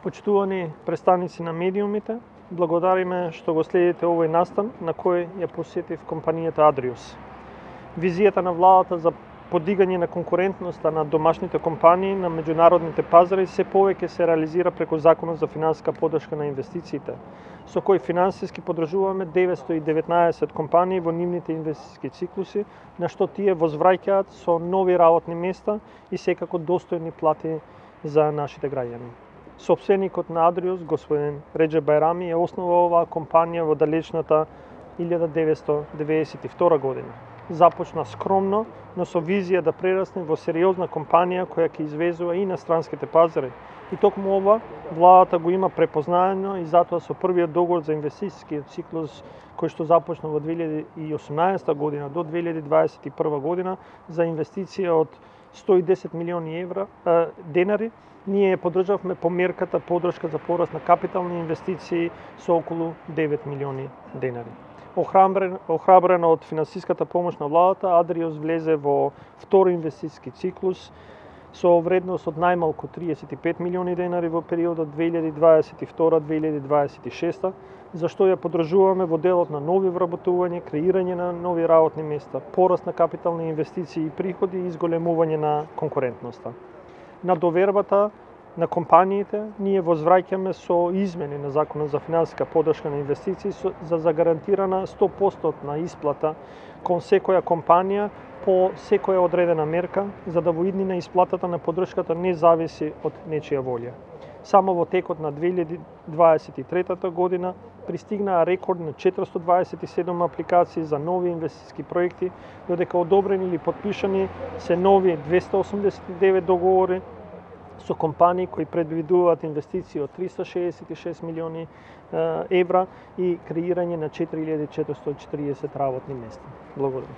Почитувани представници на медиумите, благодариме што го следите овој настан на кој ја посетив компанијата Адриус. Визијата на владата за подигање на конкурентноста на домашните компании на меѓународните пазари се повеќе се реализира преку Законот за финансиска поддршка на инвестициите, со кој финансиски поддржуваме 919 компании во нивните инвестициски циклуси, на што тие возвраќаат со нови работни места и секако достојни плати за нашите граѓани. Сопственикот на Адриус, господин Реџеп Бајрами, ја основа оваа компанија во далечната 1992 година. Започна скромно, но со визија да прерасне во сериозна компанија која ќе извезува и на странските пазари. И токму ова, владата го има препознаено и затоа со првиот договор за инвестицијскиот циклус кој што започна во 2018 година до 2021 година за инвестиција од 110 милиони денари, ние поддржавме по мерката поддршка за пораст на капитални инвестиции со околу 9 милиони денари. Охрабрена од финансиската помош на владата, Адриус влезе во втори инвестициски циклус со вредност од најмалку 35 милиони денари во периодот 2022-2026, за што ја поддржуваме во делот на нови вработување, креирање на нови работни места, пораст на капитални инвестиции и приходи и изголемување на конкурентноста. На довербата на компаниите ние возвраќаме со измени на Законот за финансиска поддршка на инвестиции за загарантирана 100% исплата кон секоја компанија по секоја одредена мерка, за да во иднина исплатата на поддршката не зависи од нечија волја. Само во текот на 2023 година пристигнаа рекордни 427 апликации за нови инвестициски проекти, додека одобрени или подпишани се нови 289 договори со компании кои предвидуваат инвестиции од 366 милиони евра и креирање на 4440 работни места. Благодарам.